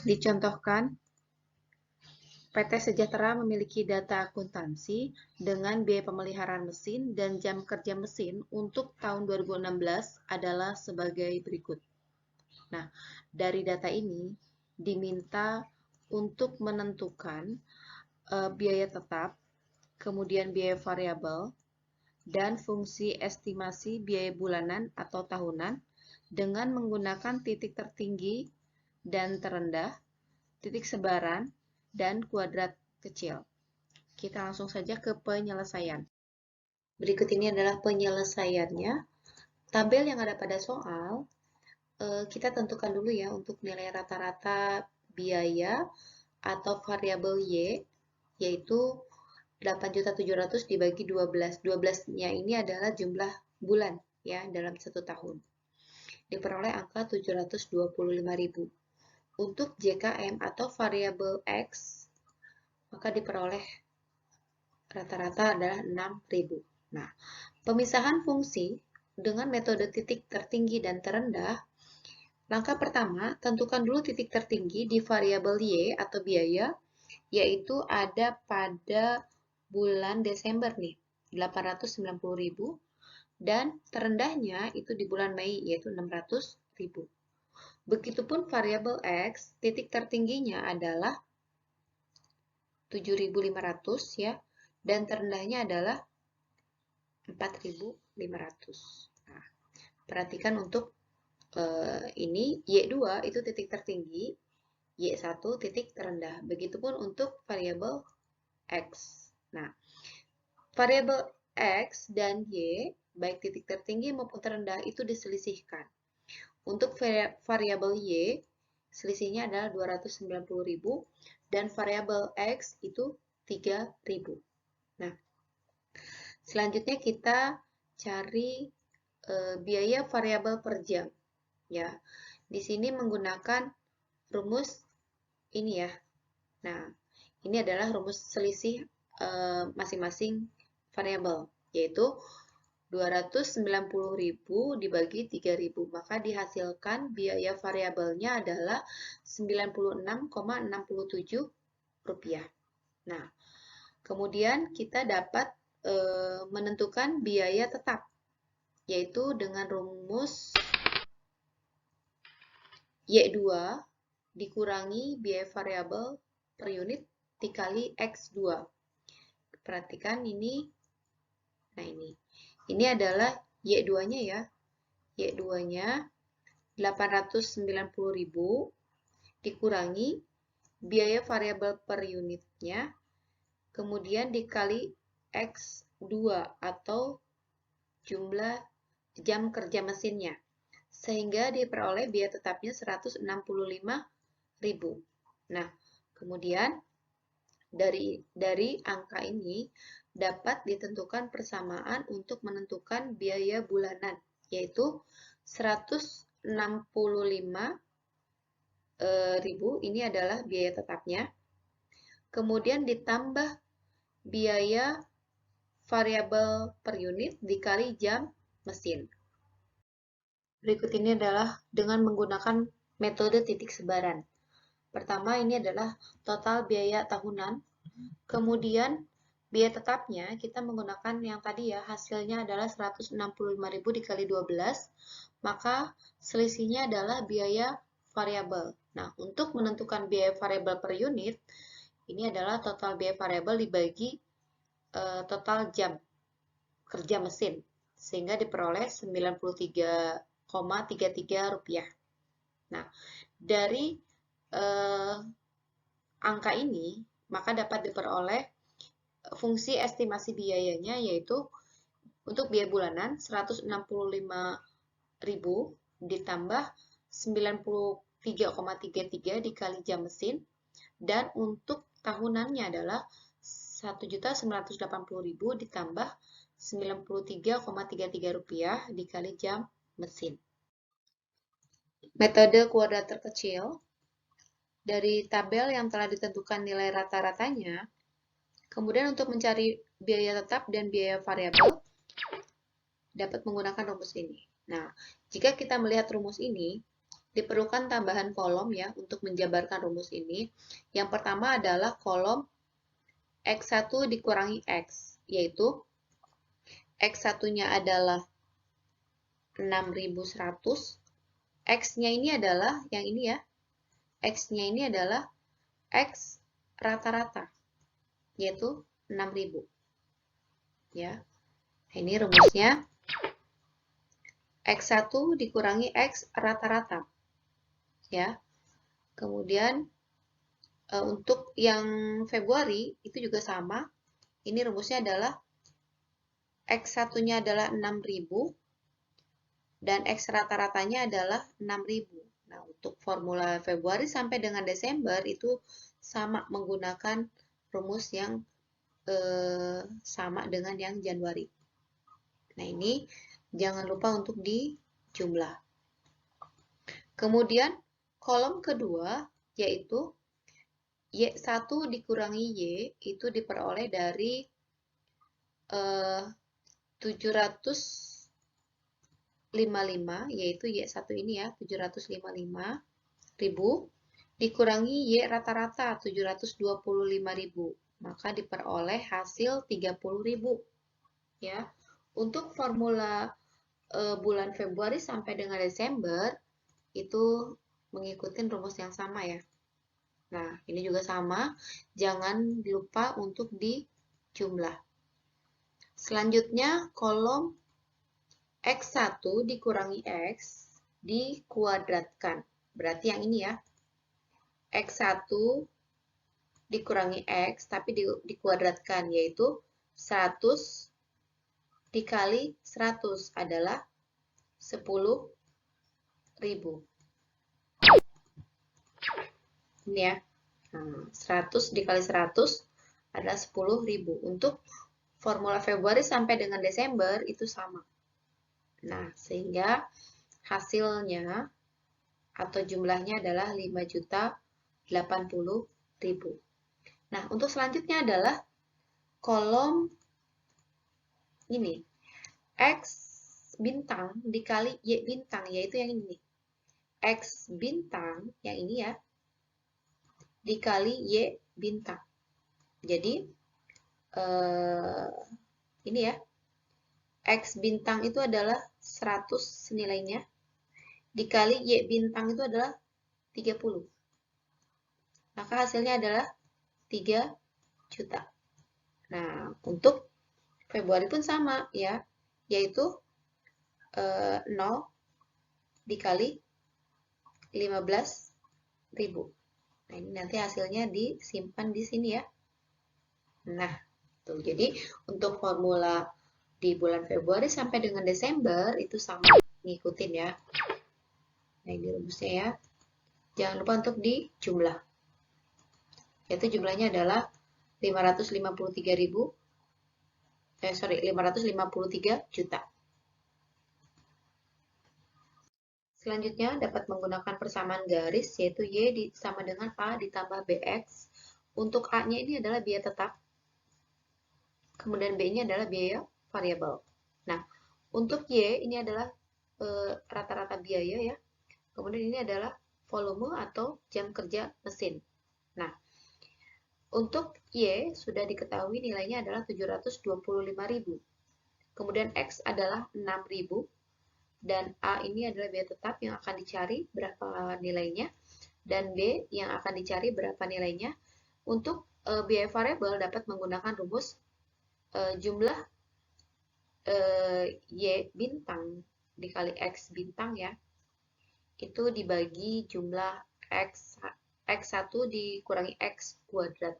Dicontohkan, PT Sejahtera memiliki data akuntansi dengan biaya pemeliharaan mesin dan jam kerja mesin untuk tahun 2016 adalah sebagai berikut. Nah, dari data ini diminta untuk menentukan biaya tetap, kemudian biaya variabel, dan fungsi estimasi biaya bulanan atau tahunan dengan menggunakan titik tertinggi dan terendah, titik sebaran, dan kuadrat kecil. Kita langsung saja ke penyelesaian. Berikut ini adalah penyelesaiannya. Tabel yang ada pada soal, kita tentukan dulu ya untuk nilai rata-rata biaya atau variabel Y, yaitu 8.700.000 dibagi 12. 12-nya ini adalah jumlah bulan ya dalam satu tahun. Diperoleh angka 725.000. Untuk JKM atau variabel X, maka diperoleh rata-rata adalah 6.000. Nah, pemisahan fungsi dengan metode titik tertinggi dan terendah, langkah pertama, tentukan dulu titik tertinggi di variabel Y atau biaya, yaitu ada pada bulan Desember nih, 890.000, dan terendahnya itu di bulan Mei, yaitu 600.000. Begitupun variabel X, titik tertingginya adalah 7.500 ya, dan terendahnya adalah 4.500. Nah, perhatikan untuk ini Y2 itu titik tertinggi, Y1 titik terendah. Begitupun untuk variabel X. Nah, variabel X dan Y, baik titik tertinggi maupun terendah itu diselisihkan. Untuk variabel Y, selisihnya adalah 290.000 dan variabel X itu 3.000. Nah, selanjutnya kita cari biaya variabel per jam. Ya, di sini menggunakan rumus ini ya. Nah, ini adalah rumus selisih masing-masing variabel, yaitu 290.000 dibagi 3.000, maka dihasilkan biaya variabelnya adalah Rp96,67. Nah, kemudian kita dapat menentukan biaya tetap, yaitu dengan rumus Y2 dikurangi biaya variabel per unit dikali X2. Perhatikan ini, nah ini adalah Y2-nya ya. Y2-nya 890.000 dikurangi biaya variabel per unitnya, kemudian dikali X2 atau jumlah jam kerja mesinnya, sehingga diperoleh biaya tetapnya 165.000. Nah, kemudian dari angka ini dapat ditentukan persamaan untuk menentukan biaya bulanan, yaitu 165.000 ini adalah biaya tetapnya. Kemudian ditambah biaya variabel per unit dikali jam mesin. Berikut ini adalah dengan menggunakan metode titik sebaran. Pertama, ini adalah total biaya tahunan. Kemudian biaya tetapnya kita menggunakan yang tadi ya, hasilnya adalah 165.000 dikali 12, maka selisihnya adalah biaya variabel. Nah, untuk menentukan biaya variabel per unit, ini adalah total biaya variabel dibagi total jam kerja mesin, sehingga diperoleh Rp93,33. Nah, dari angka ini, maka dapat diperoleh fungsi estimasi biayanya, yaitu untuk biaya bulanan 165.000 ditambah 93,33 dikali jam mesin, dan untuk tahunannya adalah 1.980.000 ditambah 93,33 rupiah dikali jam mesin. Metode kuadrat terkecil, dari tabel yang telah ditentukan nilai rata-ratanya, kemudian untuk mencari biaya tetap dan biaya variabel, dapat menggunakan rumus ini. Nah, jika kita melihat rumus ini, diperlukan tambahan kolom ya untuk menjabarkan rumus ini. Yang pertama adalah kolom X1 dikurangi X, yaitu X1-nya adalah 6.100, X-nya ini adalah yang ini ya, X-nya ini adalah X rata-rata, yaitu 6.000. Ya. Ini rumusnya X1 dikurangi X rata-rata. Ya. Kemudian untuk yang Februari itu juga sama. Ini rumusnya adalah X1-nya adalah 6.000 dan X rata-ratanya adalah 6.000. Nah, untuk formula Februari sampai dengan Desember itu sama menggunakan rumus yang sama dengan yang Januari. Nah, ini jangan lupa untuk dijumlah. Kemudian, kolom kedua yaitu Y1 dikurangi Y itu diperoleh dari 755, yaitu Y1 ini ya, 755.000 dikurangi Y rata-rata 725.000, maka diperoleh hasil 30.000. Ya. Untuk formula bulan Februari sampai dengan Desember itu mengikuti rumus yang sama ya. Nah, ini juga sama, jangan lupa untuk dijumlah. Selanjutnya, kolom X1 dikurangi X dikuadratkan. Berarti yang ini ya, X1 dikurangi X, tapi dikuadratkan, yaitu 100 dikali 100 adalah 10.000. Ini ya, 100 dikali 100 adalah 10.000. Untuk formula Februari sampai dengan Desember itu sama. Nah, sehingga hasilnya atau jumlahnya adalah 5.080.000. Nah, untuk selanjutnya adalah kolom ini. X bintang dikali Y bintang, yaitu yang ini. X bintang, yang ini ya, dikali Y bintang. Jadi, ini ya, X bintang itu adalah 100 nilainya, dikali Y bintang itu adalah 30. Maka hasilnya adalah 3 juta. Nah, untuk Februari pun sama ya, yaitu 0 dikali 15.000. Nah, ini nanti hasilnya disimpan di sini ya. Nah, tuh. Jadi untuk formula di bulan Februari sampai dengan Desember itu sama, ngikutin ya. Nah, ini rumusnya ya. Jangan lupa untuk dijumlah. Yaitu jumlahnya adalah 553 juta. Selanjutnya dapat menggunakan persamaan garis, yaitu Y sama dengan A ditambah BX. Untuk A-nya ini adalah biaya tetap, kemudian B-nya adalah biaya variabel. Nah, untuk Y ini adalah rata-rata biaya ya, kemudian ini adalah volume atau jam kerja mesin. Nah, untuk Y sudah diketahui nilainya adalah 725.000. Kemudian X adalah 6.000. Dan A ini adalah biaya tetap yang akan dicari berapa nilainya. Dan B yang akan dicari berapa nilainya. Untuk biaya variabel dapat menggunakan rumus jumlah Y bintang dikali X bintang ya. Itu dibagi jumlah X1 dikurangi X kuadrat.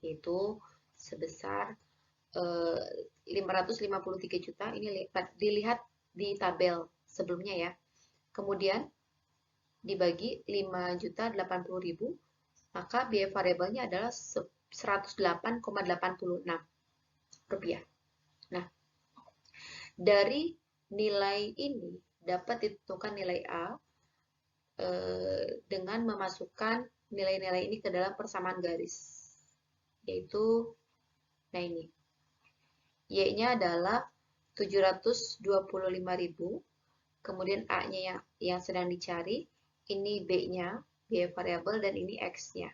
Yaitu sebesar 553 juta. Ini dilihat di tabel sebelumnya ya. Kemudian dibagi 5.080.000, maka biaya variabelnya adalah 108,86 rupiah. Nah, dari nilai ini dapat ditentukan nilai A dengan memasukkan nilai-nilai ini ke dalam persamaan garis. Yaitu, nah ini, Y-nya adalah 725.000, kemudian A-nya yang sedang dicari, ini B-nya, biaya variabel, dan ini X-nya.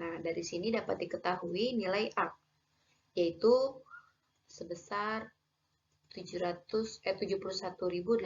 Nah, dari sini dapat diketahui nilai A, yaitu sebesar 71.850.